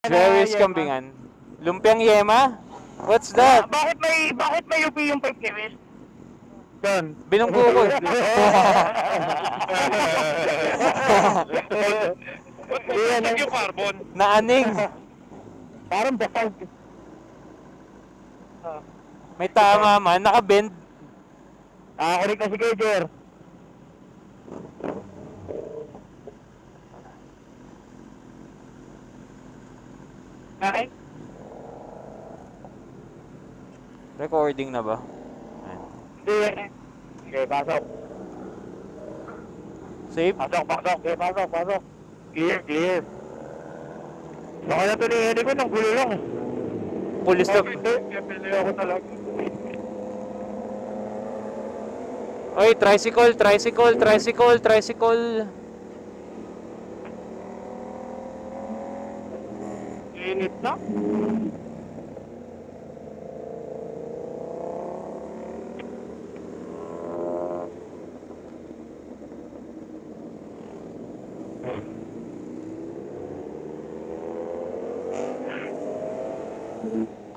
Jerry's Kambingan. Lumpiang Yema? What's that? Bakit may UP yung 5 ni West? Doon. Binunggo ko eh. Ba't yung carbon? Naaning. Parang basag. May tama man, nakabend. Kunik na si Kejer. Okay. Recording na ba? Hindi. Okay, pasok. Safe? Pasok. Okay, pasok. Clear. Baka na ito ni Eddie ko, nang gulo lang. Pulis na. Hindi, pili ako talaga. Oy, tricycle. Init na.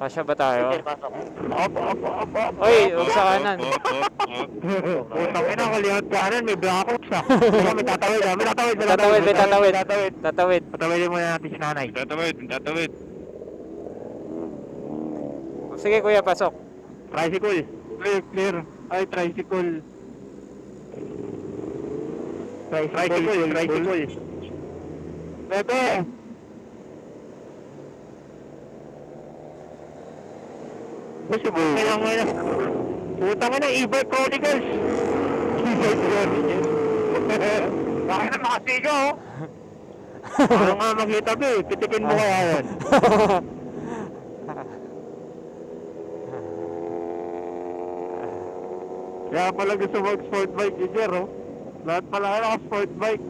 Kasya ba tayo? Pasok. Op. Oy, huwag sa kanan. Putang ina, kalihot kanan, may blackouts ah. May tatawid. Tatawid. Patawidin muna natin si nanay. Tatawid. Sige kuya, pasok. Tricycle. Clear. Ay, tricycle. Bebe! Gusto mo? Putang ina, e-bike chronicles! Bakit na makasiga oh? Ano nga makita ba eh? Pitikin mo kaya yan. Kaya pala gusto mag-sport bike ni Jer oh. Lahat pala naka-sport bike.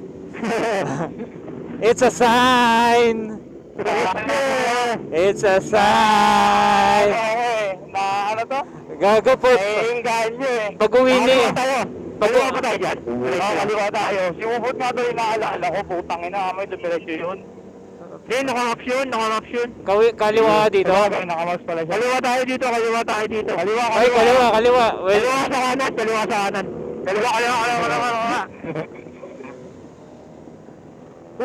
It's a sign! It's a sign! Na ano to? Gago po. Ganyo eh. Pag-uwi ni. Kaliwa ba tayo dyan? Kaliwa tayo. Si Ubot nga doon inaalala ko, putang ina, may dumiretso yun. Hindi, nakamaps yun. Kaliwa dito. Nakamaps pala siya. Kaliwa tayo dito. Ay, kaliwa. Well, Kaliwa sa kanan. Kaliwa.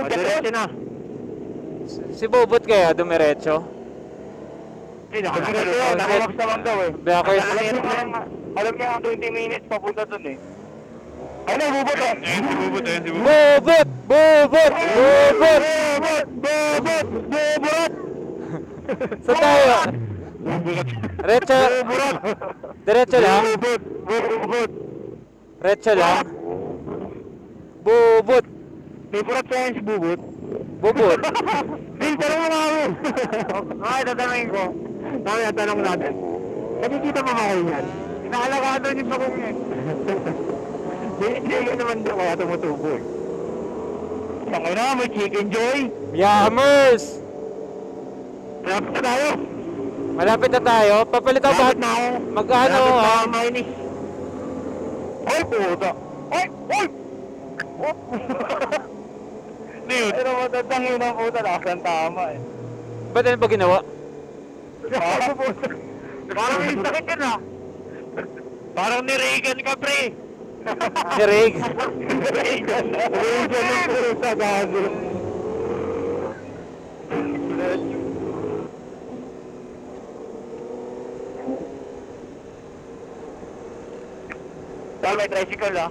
Diretso na. si Bobot kaya dumiretso. Hindi, nakamaps naman daw eh. Backers. Alam niya ang 20 minutes papunta dun eh. Ano, Bubot eh? Bobot! Saan tayo? Diretso lang. Bobot. May burat sa yan si Bubot. Bobot. Bill, tanong mo nga ako. Okay, tatanungin ko. Mamaya tanong natin. Nakikita mo ba kayo yan? Inaalakado niyo pa kung yan. Hindi naman daw kaya tumutubo eh. Sangay na, may Chicken Joy. Yammers! Malapit na tayo. Papalit ako ba? Malapit na ako. Magkano ha? Mainis. Ay, puta. Ay! Dude. Pero matatangin ang puta. Nakasan tama eh. Ba't ano ba ginawa? Parang may sakit yun ah. Parang ni Reagan ka, pre. Si Rig. Reagan ang puro sa gago. Saan may tricycle ah?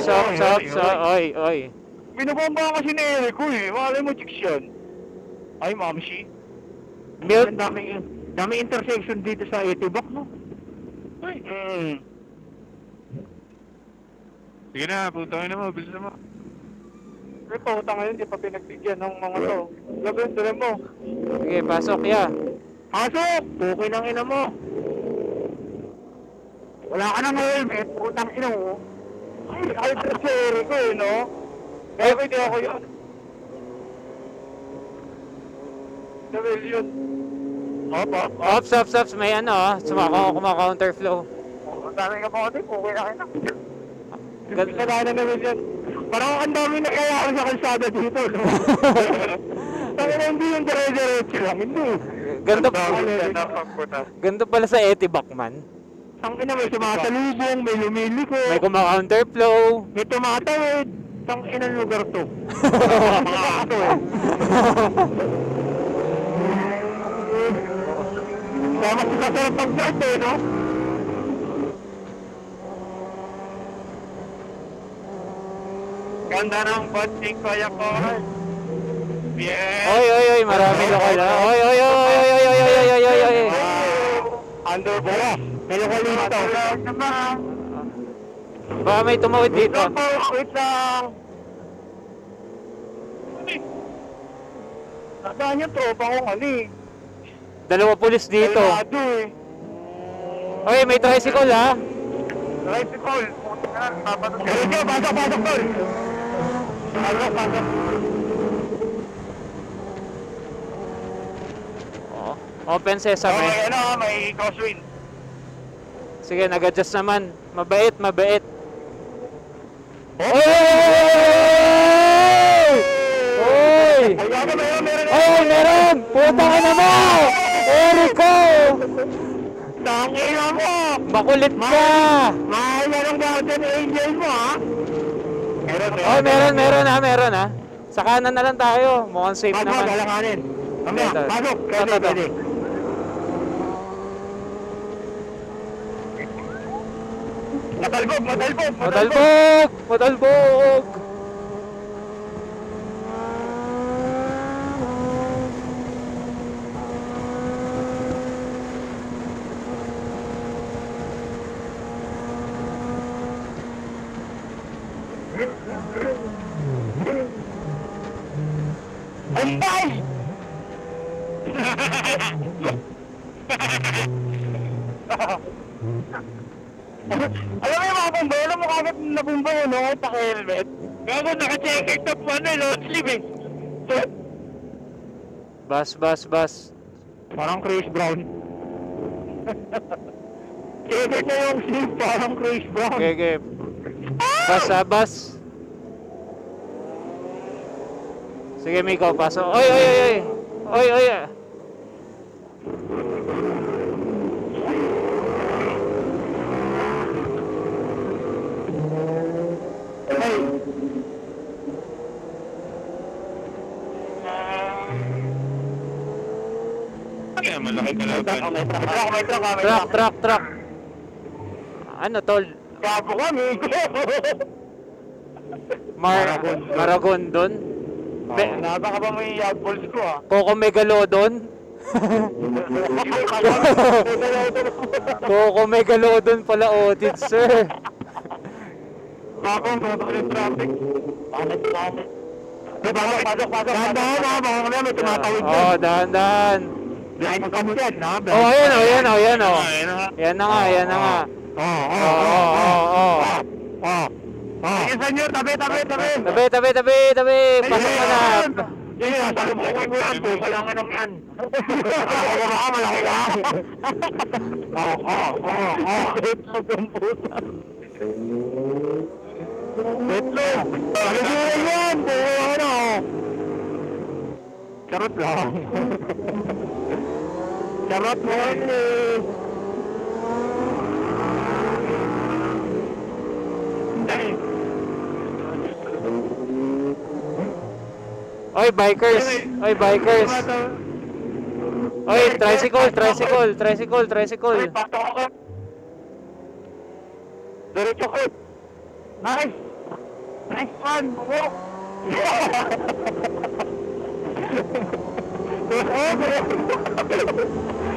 Stop. Oy. Binabamba kasi ni Eric ko eh. Malay mo, chicks yan. Ay, mamshi. Milk. Daming intersection dito sa Etibak, no? Ay. Sige na, putangin na mo, bilisan mo. Pero pautang ngayon, di pa pinagbigyan ng mga to. Tuloy mo. Sige, pasok ya. Pasok! Tukay ng ina mo. Wala ka nang helmet, putang ina mo. Ay, Albert si Eric ko eh, no? Kaya pwede ako yun. Sabi yun. Ops, may ano kumaka-counterflow. dami ka pa kasi, okay na kayo. Gan- Kasalanan naman yan. Parang ang dami na kaya ako sa kalsada dito, no? Tangin na hindi yung dire-diretso lang, hindi. Ganto, Napagputa. ganto pala sa Etibac man. Tangin na may sumasalubong, may lumiliko, May kuma-counterflow. may tumatawid. Tangin ang lugar to. Ito eh. Kaya mas masarap pag-start eh, no? Ganda ng botsing ko, Yakol. Yeah. Oy, oy, oy, marami lokal ha. Oy, oy, oy, oy, oy, oy, oy, oy, oy, oy, oy. Underbola. May lokalista. Naman. Baka may tumawid dito. Wait lang. Nasaan yung tropa kong Dalawa pulis dito. Kalmado eh. Oy, may tricycle ha. Tricycle. Pasok, pasok, tol. Pasok, pasok. Oh, open sesame. Okay, may crosswind. Sige, nag-adjust naman. Mabait, mabait. Oh! Oy! Oy! Meron. Oy, meron! Puta ka naman! Erico! Tangina mo! Makulit ka! Mahal na ng guardian angel mo, ha? Oy, meron ha. Sa kanan na lang tayo. Mukhang safe Pasok, naman. galanganin. Mamaya, Ito. pasok. Pwede, Ito. pwede. Matalbog. Madalbog! Madalbog! Antay! Alam mo yung mga bumba, alam mo kagad na bumba yun, no? Paka-helmet. Gago, naka-checker top ano, long sleeve eh. Bas. Parang Chris Brown. Checker na yung sleeve, parang Chris Brown. Okay. Bas ha, bas. Sige, Miko, pasok. Oy! Oy! Hey! Kaya malaki kalaban. Truck. Ano, tol? Gago ka, Miko! Maragon doon? Baka ba may balls ko, ha? Coco Megalodon? Coco Megalodon pala, audit, sir. Bakong, yung traffic. Bakit? Pasok. Dahan-dahan, may tumatawid dyan. Oh, dahan. Blind spot yan, ha? Oh, ayan oh. Yan na nga. Sige, senyor, tabi. Tabi. Pasok ka na. Sige, salubukin mo yan. Kailangan ng yan. Malaki ka. Itlog ang puta. Itlog. Salubukin yan. Charot lang. Charot mo yan eh. Oy, bikers. Oy, tricycle. Ay, pato ako. Diretso ko. Nice one, bro.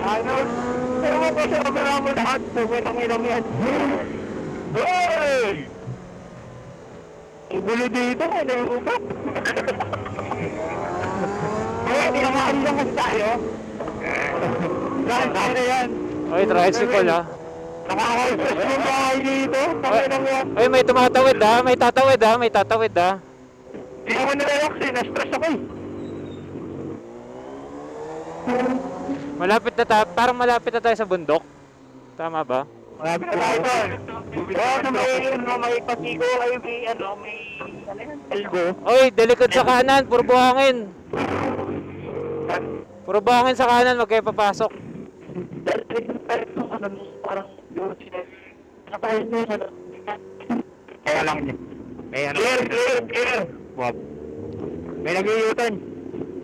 Ano? Pero mo pa sa kamera mo lahat. Pumitang-inang yan. Hey! Ang gulo dito, ano yung upat? Hindi ka makalilang kasi tayo. Saan tayo na yan? Oy, tricycle ha. Nakaka-stress yung bahay dito. Tanginang yan. Oy, may tumatawid ha. May tatawid ha. Hindi ako nirelax eh. Na-stress ako eh. Parang malapit na tayo sa bundok. Tama ba? Marami na tayo doon. Sa may pasigo ay may elbow. Oy, delikad sa kanan, puro buhangin. Puro buhangin sa kanan, wag kayo papasok. Parang kaya lang niya. Clear. Wag. May nag-iutan.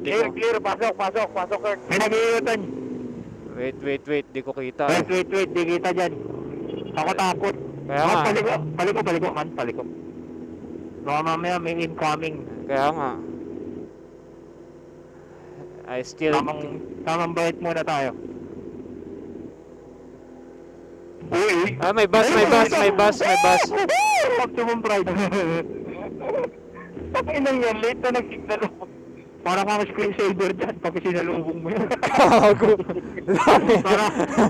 Clear. Pasok, Kurt. May nag-iutan. Wait, di ko kita. Wait, di kita dyan. Ako takot. Kaya nga. Paliko man. Baka mamaya may incoming. Kaya nga. I still... Tamang bait muna tayo. Uy! Ah, may bus. Maximum pride. Pakinang yan, late na nag-signal ako. Parang kang screensaver dyan, pag sinalubong mo yan. Gago.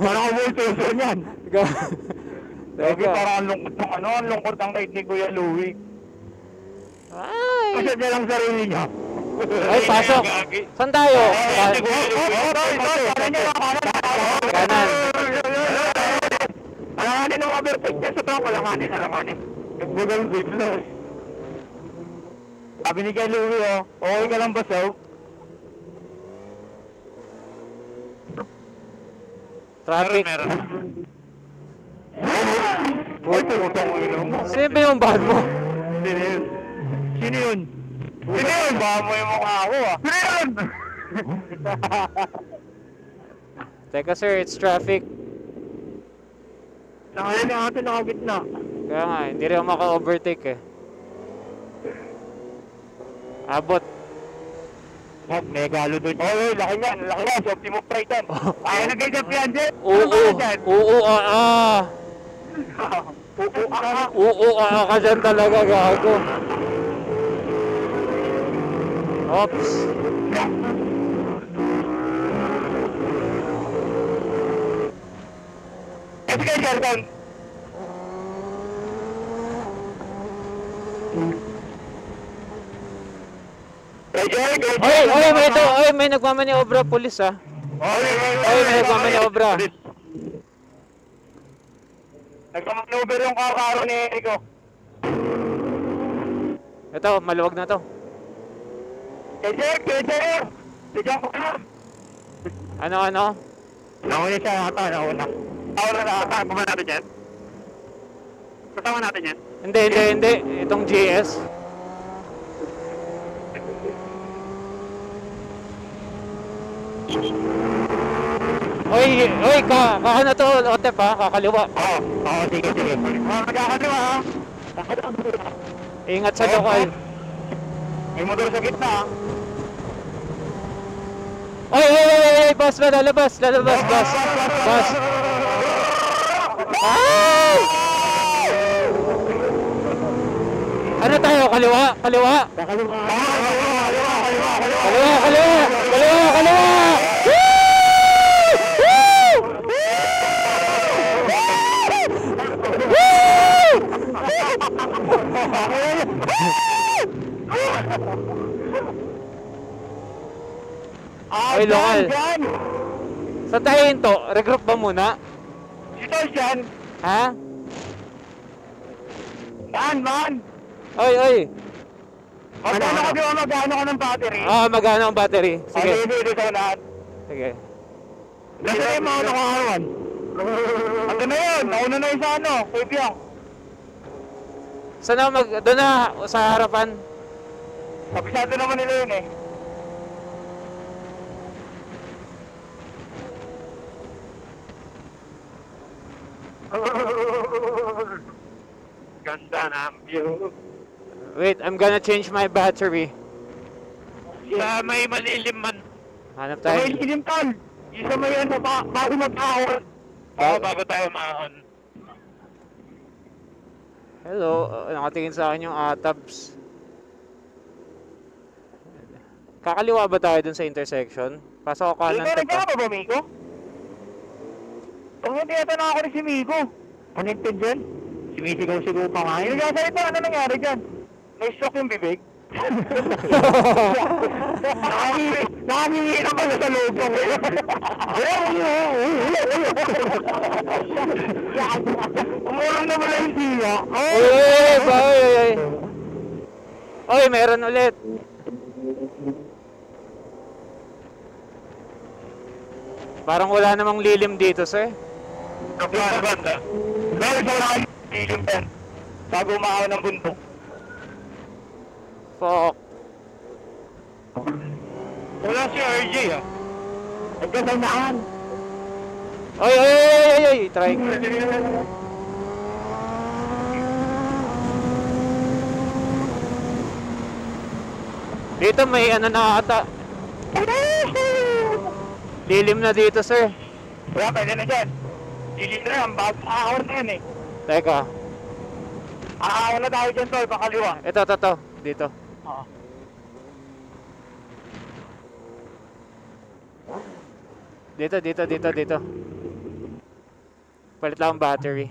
Parang umultuso yan. Teka. Parang ang lungkot ng night ni Kuya Louie. Ay. Kasi niya lang sarili niya. Ay, pasok. Saan tayo? Kanan. Alanganin ng overtake niya sa truck. Alanganin. Nagbugang bigla. Sabi ni Kuya Louie, okay ka lang ba, Saw? Traffic. Meron. Sino ba yung bahan mo? Sino yun? Baka mo yung mukha ako, Sino yun? Teka sir, it's traffic. Nangalan na atin nakagitna. Kaya nga, hindi rin ako maka-overtake eh. Abot. May galo doon. Laki yan. Si Optimo Pride yan. Ayaw na kayo sa Piaget. Ka dyan talaga, gago. Oops. Kasi kayo, Jordan. May nagmamaniobra pulis ah. May nagmamaniobra. Nagmamanover yung kakaro ni Erico. Ito, maluwag na to. Kejek! Kejek ko na! Ano? Nauna siya ata, nauna. Kasama natin yan? Kasama natin yan? Hindi. Itong GS. Oy, ano to, Otep ha, kakaliwa. Oo, sige. Magkakaliwa ha. Ingat sa lokal. May motor sa gitna ha. Oy, bus, lalabas, bus. Ay! Ano tayo, kaliwa? Kaliwa! Oy, lokal. Saan tayo hinto? Regroup ba muna? Dito dyan! Ha? Man! Oy. Magkano ka ng battery? Magano ang battery? Sige. Dito sa lahat. Sige. Nasa na yung mga nakakawan? Ando na yun! Nauna na yung sa Kuipiyang. Saan na doon na, sa harapan? Kapisado naman nila yun eh. Ganda na ang view. Wait, I'm gonna change my battery. Sa may malilim man. Hanap Sa tayo. may lilim tol! Isa may bago mag-ahon. Oo, bago tayo maahon. Hello, nakatingin sa akin yung ATABS. Kakaliwa ba tayo dun sa intersection? Pasok ako kanan Hindi to. ka ba, Miko? Kung hindi ito na ako rin si Miko. Connected dyan? Sumisigaw-sigaw pa nga yun. Hindi ka ito, ano nangyari dyan? May stroke yung bibig? Nakangingin ako sa lubong. Umurang naman na yung siya. Oy, meron ulit. Parang wala namang lilim dito, sir. Banda. Dahil sa wala kayo lilim din. Bago umaaw ng bundok. Fuck. Wala si RJ ah. Nagkasanaan. Oy, try. Dito may ano na ata. Lilim na dito, sir. Wala, pwede na dyan. Lilim na yan, bago aahon na yan eh. Teka. Aahon na tayo dyan tol, pakaliwa. Ito. Dito. Oo. Dito. Palit lang ang battery.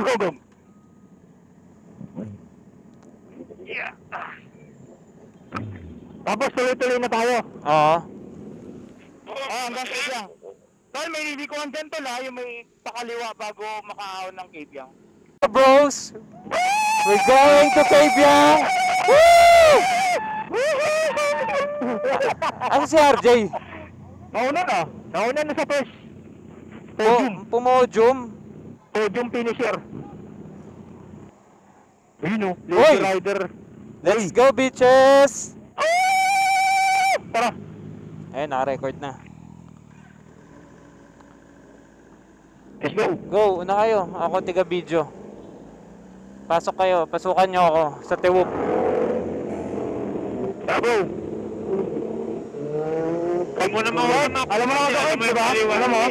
Go. Yeah. Tapos tuloy-tuloy na tayo. Oo. Hanggang Kabyang. Tol, may lilikuan dyan tol ha, yung may pakaliwa bago makaahon ng Kabyang. Bros, we're going to Kabyang! Woo! Ano si RJ? Nauna na sa first. Pumodium. Podium finisher. Ayun o, Uy! Lady Rider. Let's go, bitches! Tara. Ayun, naka-record na. Let's go. Go, una kayo. Ako tiga-video. Pasok kayo, pasukan nyo ako sa Tiwok. Go. Huwag mo na mawala. Alam mo na ako, Alam mo yung diba? kaliwaan. Alam mo?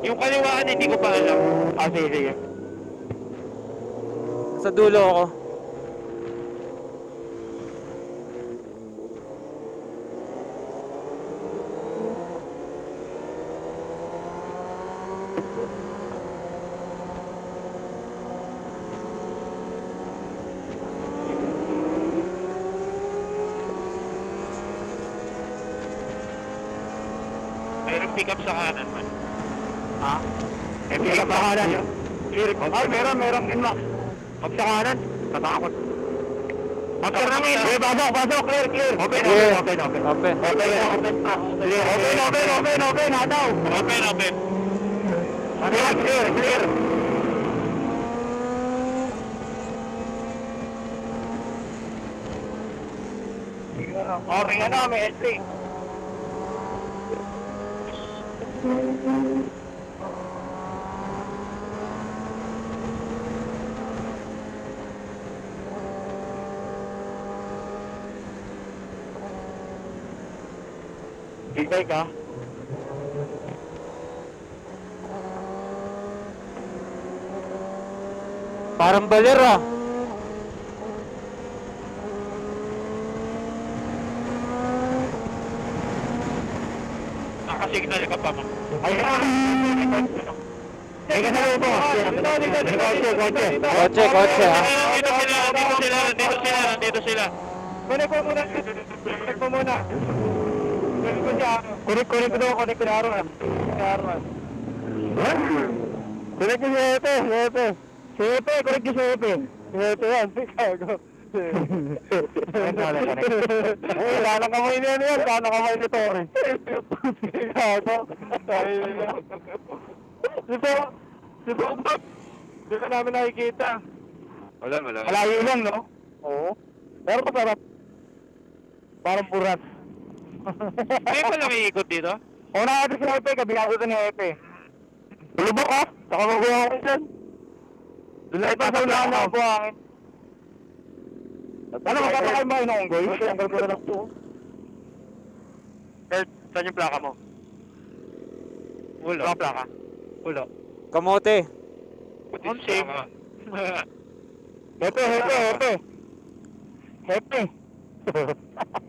Yung kaliwaan hindi ko pa alam. Sige. Sa dulo ako. Mayroong pick up sa kanan man. Ha? Eh, pick up sa kanan. Ay, meron inmax. Pag sa kanan, natakot. After namin. Pasok. Clear. Open. Hataw. Open. Clear. Okay na, may entry. Hintay ka? Parang baler ah. Nakasignal ka pa man. Ay, kasalo po. Kotse ah. Nandito sila. Connect mo muna. Connect ko na Arman. Connect ko si Epe. Connect ko si Epe. Yan, gago. Wala kamay niya yan. Wala kamay ni Torre. Gago. Dito. Dito namin nakikita. Wala. Malayo lang, no? Oo. Pero masarap. Parang burat. May palang iikot dito? O natin si Epe, kabigado ito ni Epe. Lubok ka? Saka magbuhangin dyan. Doon na ipasa ulaan na ang buhangin. Ano, magkakakay ba yung unggoy? Ang gagawin lang ito. Kurt, saan yung plaka mo? Wala. Wala plaka? Wala. Kamote. On safe. Hepe.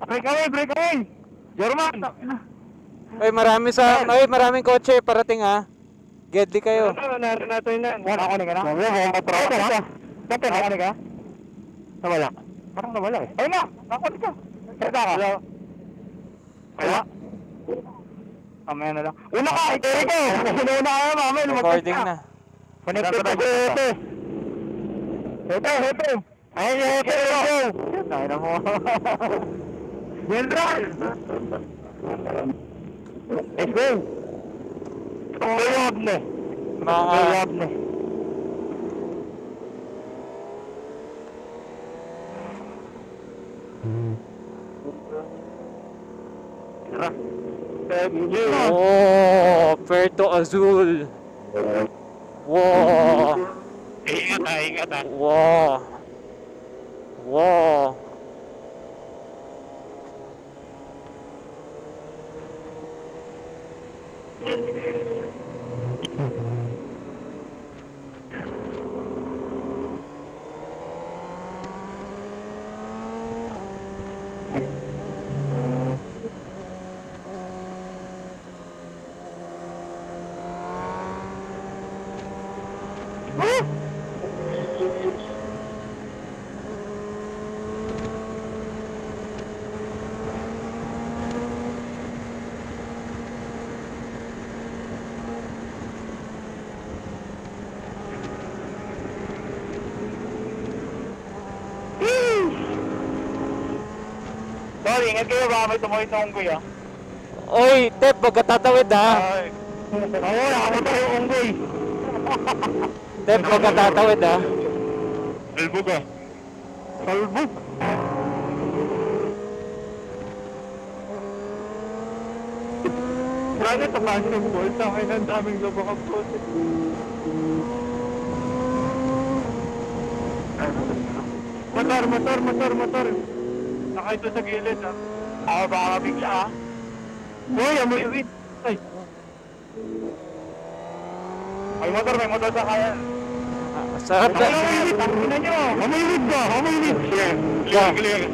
Break away! German! Ay, maraming kotse parating ah. Gedli kayo. Narin natin na. Wala ako ka na? Wala ako ka na? Dapat ako ka? Nawala. Parang nawala eh. Ayun na! Ako ka. Kaya ka? Wala. Mamaya na lang. Una ka! Ito ko! Una ka mamaya. Recording na. Connected na ito. Ito. Ayun, ito. Tayo na mo. General! Let's go! Tuyod na. Tuyod na. Oh, Puerto Azul. Wow. Ingat ah. Wow. Wow. Sorry, ingat kayo baka may tumawid na unggoy ah. Oy, Tep, pagkatatawid ha. Oo, nakapunta yung unggoy. Tep, pagkatatawid ha. Albog ah. Salbog. Grabe ito kasi ng bolt. Ang ina, ang daming lubang ang bolt. Motor. Nakaito sa gilid ah. Ako baka bigla ah. Uy, amoy uwit. Ay. May motor sa kaya. Sarap na. Amoy uwit ba? Clear. Clear.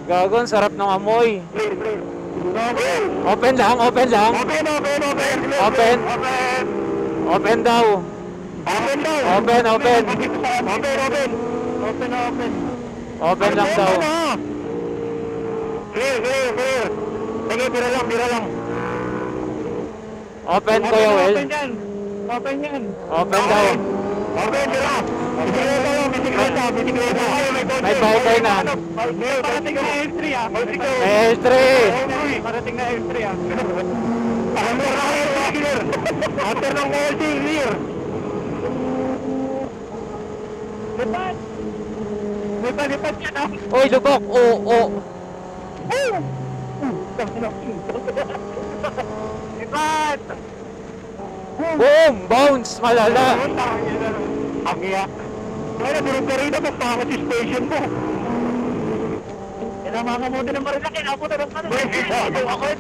Gagon, sarap ng amoy. Clear. Open lang. Open. Open daw. Open. Open lang daw. Clear. Sige, bira lang. Open, Kuya Will. Open yan. Open daw. Open, bira. Bisikleta. May bahay na. Parating na L3 ah. L3. Parating na L3 ah. Clear. After ng L3, clear. Lipat siya na. Oy, lubok. Oo. Lipat! Boom! Bounce! Malala. Ang iyak. Ay, nabulog ka rin na magpakot yung station mo. Kinamaka mo din ang marila, kinapunta ng ano. Bakit?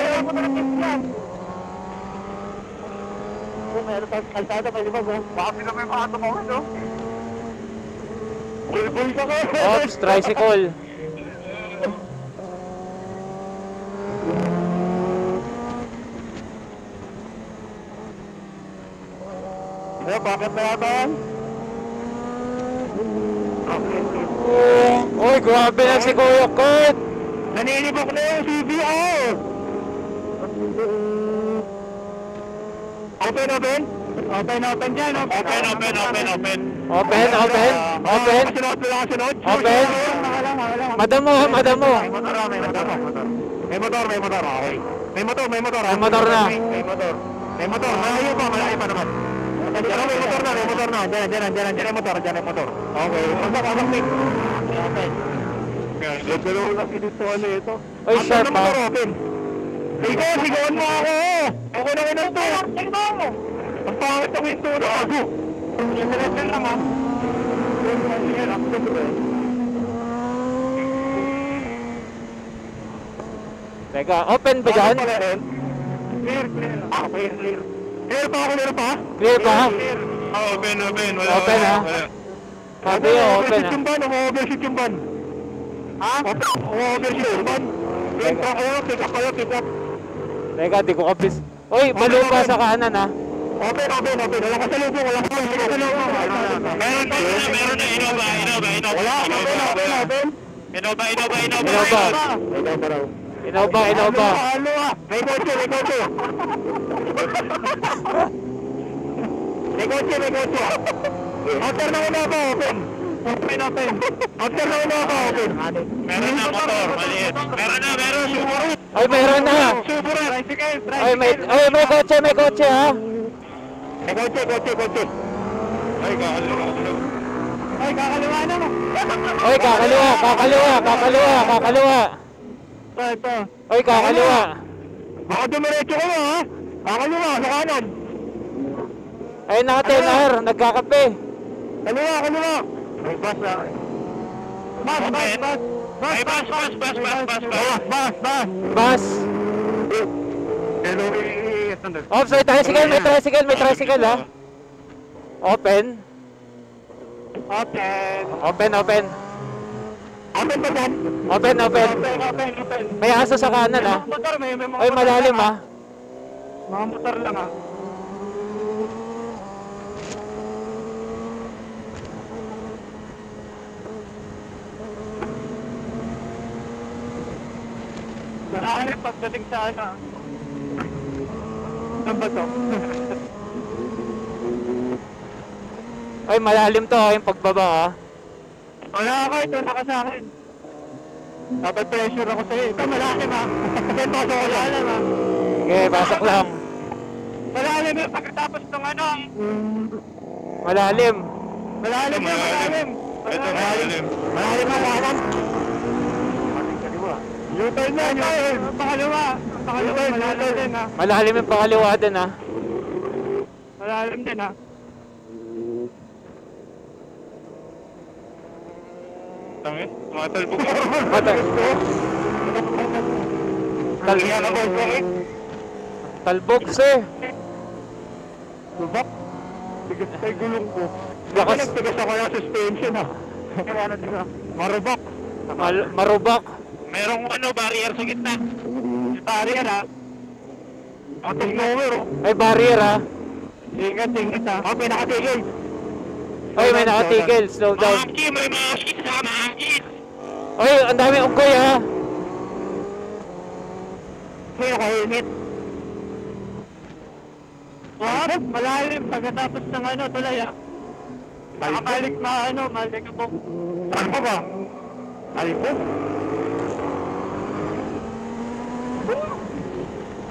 Kinapunta ng pisyan. Meron tayong kalsada, pwede ba? Baka sila may mga tumawa, no? Bulbul ka ko! Ops, tricycle. Bakit na yata yan? Oy, grabe na si Kuya Kurt. Naninibok na yung CBR! Open dyan! Open. Sunod. Open. Madamo. May motor. Okay. May motor. May motor na. Malayo pa naman. May motor na. Diyan yung motor. Okay. Pagkakabang open. Pero lang pinituan na ito. Oy, sharp ha. Open. Sigawan mo ako! Ako na rin ito! Sigawan mo! Ang pangit ang ito na ako! Internet lang naman. Teka, open ba dyan? Clear. Clear pa ako, meron pa? Clear pa? Open. Wala. Open, ha? Sabi yun, open ha. Overshoot yung ban. Ha? Overshoot yung ban. Pick up. Teka, di ko kapis. Uy, malupa sa kanan ha. Open. Walang kasalubong. Meron na. Innova. Wala, open. Innova. Ano ah? May kotse. After na Innova, open. After na Innova, open. Meron na motor, maliit. Meron. Subaru. Ay, meron na. Subaru, tricycle. Ay, may kotse ha. May kotse. Ay, kakaliwa. Ay, kakaliwa na mo. Oy, kakaliwa. Ito. Oy, kakaliwa. Baka dumiretso ko mo ha. Kakaliwa, sa kanan. Ay, naka-10R, nagkakape. Kaliwa. May bus na. Bus. Ay, bus. Bus. Hello, Offside, may tricycle ha. Open. Open ba dyan? Open. May aso sa kanan ha. Motor, may mga Oy, malalim ha. Mga motor lang ha. Marami pagdating sa ano. Saan ba to? Oy, malalim to ha, yung pagbaba ha. Wala ako, ito naka sa akin. Dapat pressure ako sa'yo. Ito malalim ha. Ito pasok ko lang ha. Sige, pasok lang. Malalim yung pagkatapos ng ano. Malalim. Malalim. Ito, malalim. Malalim ang laman. U-turn na, U-turn. Pangalawa, malalim din ha. Malalim yung pangaliwa din ha. Malalim din ha. Tangin, tumatalbog ako. Matay. Kaya ka boss, Talbog si. Lubak. Tigas tayo gulong ko. Lakas. Nagtigas ako ng suspension ha. Marubak. Marubak. Merong barrier sa gitna. Barrier ha. Ating numero. Ay, barrier ha. Ingat ha. Oh, may nakatigil. Oy, may nakatigil. Slow down. May mga skis ha, mga skis. Oy, ang dami unggoy ha. May naka-helmet. Malalim pagkatapos ng ano, tulay ha. Nakabalik na ano, malik ako. Saan ka ba? Alipo?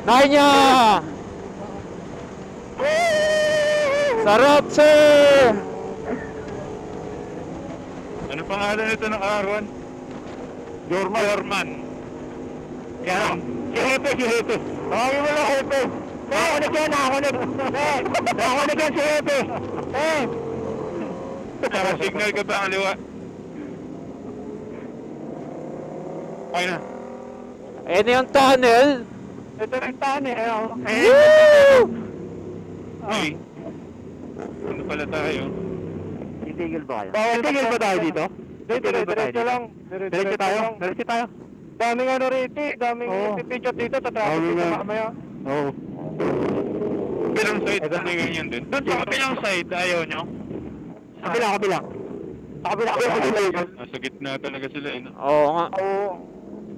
Nanya! Sarap sir! Ano pangalan nito ng arawan? Jorman. Kaya si Hepe. Tawagin mo lang Hepe. Nakakunik yan. Nakakunik yan si Hepe. Signal ka ba ang liwa? Okay na. Ayan na yung tunnel. Ito yung tani. Woo! Ay. Ano pala tayo? Titigil ba kayo? Titigil ba tayo dito? Diretso lang. Diretso tayo. Daming ano rito. Daming pipicture dito. Tatrapos dito mamaya. Oo. Kabilang side, ano yung ganyan din? Doon sa kabilang side, ayaw nyo? Kabila. Nasa gitna talaga sila, eh, no? Oo nga.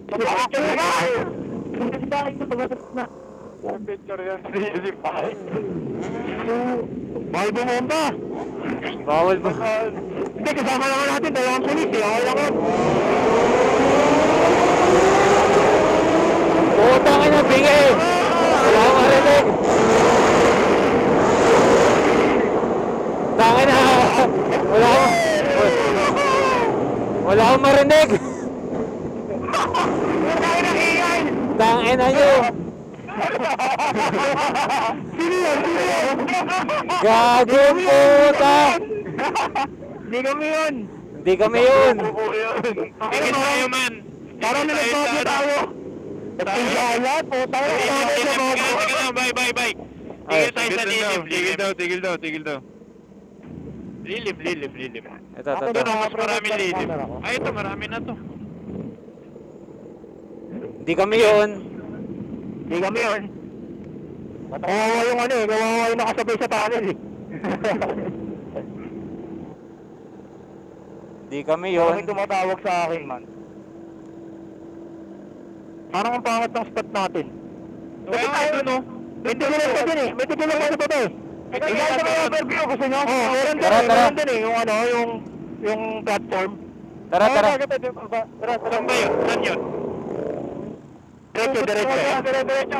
Picture na ba? Picture yan. Mahal bumomba. Bawal ba? Hindi, kasama naman natin. Dalawang pulis. Okay lang yun. Putang ina, bigay! Wala akong marinig! Tangin na! Wala akong marinig! Tangin na nyo! Sino yan? Gago puta! Hindi kami yun. Hindi kami yun! Tingin tayo, man! Parang nilagpapit tayo. Tingala po tayo. Bye. Tigil tayo sa lilim. Tigil daw. Lilim. Ito. Ito na, mas maraming lilim. Ay, ito, marami na to. Hindi kami yun! Hindi kami yun. Kawawa yung ano eh, kawawa yung nakasabay sa tunnel eh. Di kami May yun. tumatawag sa akin, man. Parang ang pangat ng spot natin. Kasi tayo, no? May tigulang pa din eh. May tigulang pa ba eh? Ikaw sa mga overview, gusto nyo? Oo, meron din Tara, eh. tara. Meron din eh. Yung ano, yung platform. Tara, tara. Tara. Saan ba yun? Saan yun? Diretso. Diretso.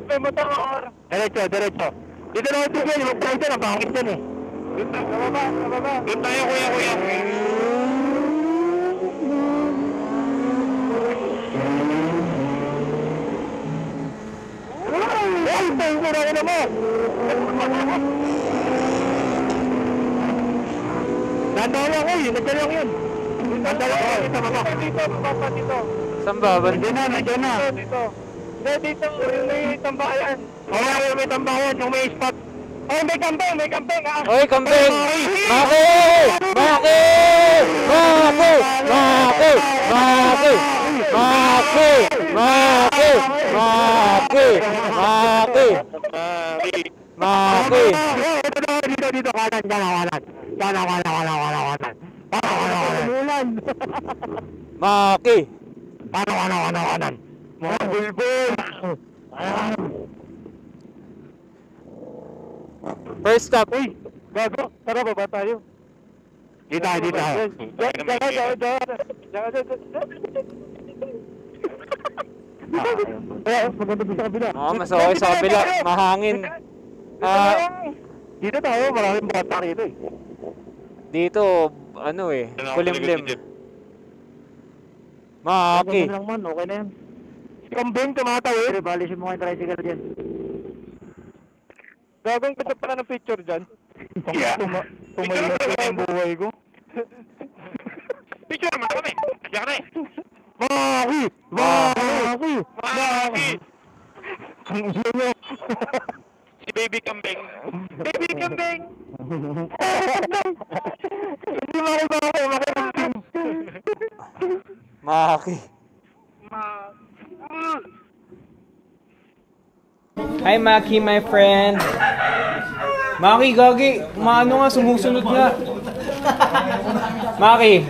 May motor ako. Diretso. Dito na ito yun. Mag-try dyan. Ang pangit dyan eh. Kababa. Doon tayo, kuya. Ay, tayo ko na mo! Nandaw lang ko yun, nandiyan lang yun. Nandaw lang ko, dito. Saan ba? Nandiyan na. Dito. Dito, may tambayan. Oo, may tambayan, yung may spot. Oh, may camping ah. Oy, kambing! Maki! Maki! Maki! Maki! Maki! Maki! Maki! Maki! Maki! Maki! Dito, kanan. Mulan. Maki! Kanan. Mga bulbul. First stop. Uy, gago. Tara, baba tayo. Dito. Maganda doon sa kabila. Oo, mas okay sa kabila. Mahangin. Dito tayo, maraming bata rito eh. Dito, ano eh, kulimlim. Maki! Ganun lang man, okay na yan. Si Kambing, tumatawid. Balisin mo kayo tricycle dyan. Gagawin ko sa pala ng picture dyan. Yeah. Tumayo na yung buhay ko. Picture mo kami. Diyan ka na eh. Maki! Ang ino nyo. Si Baby Kambing. Hindi makibang. Maki! Hi Maki, my friend! Maki, gagi! Maano nga, sumusunod nga! Maki!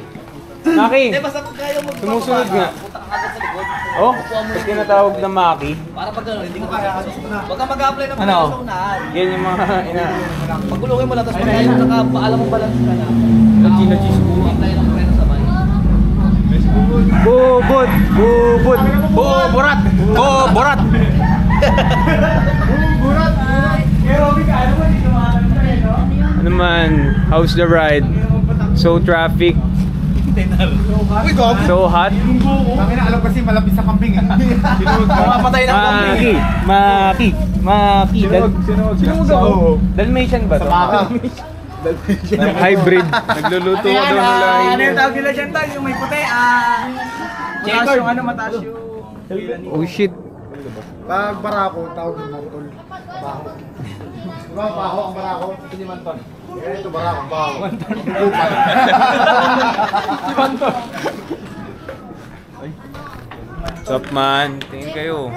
Sumusunod nga! Oh, ba't tinatawag na Maki? Para pag gano'n, hindi ko kaya. Huwag kang mag-apply ng Ano? sa unahan. Yan yung mga ina... Pagulungin mo lang, tapos pag nakapaalam mo balance ka na. Apply ng preno sabay. Bubot! Buborat! Ano man, how's the ride? So traffic. So hot. Bakit na alam kasi malapit sa kambing ah. Mapatay ng kambing. Maki. Dalmatian ba to? Hybrid. Nagluluto ko doon ng lahi. Ano yung tawag nila dyan tayo? Yung may puti, mataas yung mataas yung... Oh shit. Pag barako, tawag ng mantol. Baho. Diba baho ang barako? Ito ni Manton. Ito barako, baho. Manton. Si Manton. What's up man? Tingin kayo.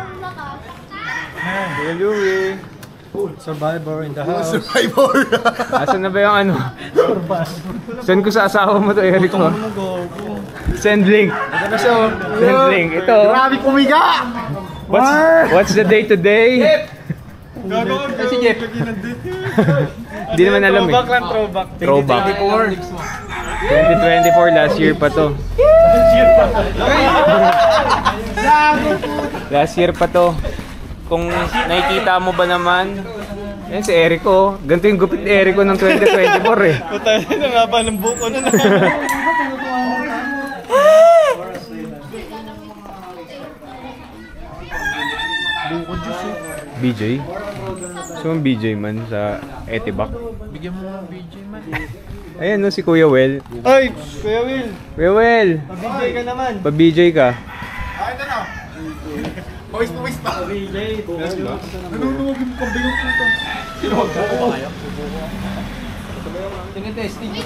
Hello eh. Survivor in the house. Survivor! Asan na ba yung ano? Send ko sa asawa mo to, Eric ko. Send link. Send link. Ito. Grabe pumiga! What's the day today? Si Jeff. Hindi naman alam eh. Throwback. 2024, last year pa to. Last year pa to. Kung nakikita mo ba naman, yan si Erico. Ganito yung gupit ni Erico ng 2024 eh. Puta, na nga ba ng buko na BJ? So ang BJ man sa Etibac? Bigyan mo ng BJ man. Ayan no, si Kuya Well. Ay! Kuya Will! Kuya Well! BJ ka naman! Pa-BJ ka. Ah, ito na! Pawis pa! BJ! Nanunuwag yung kambing yung puto. Tingin testing.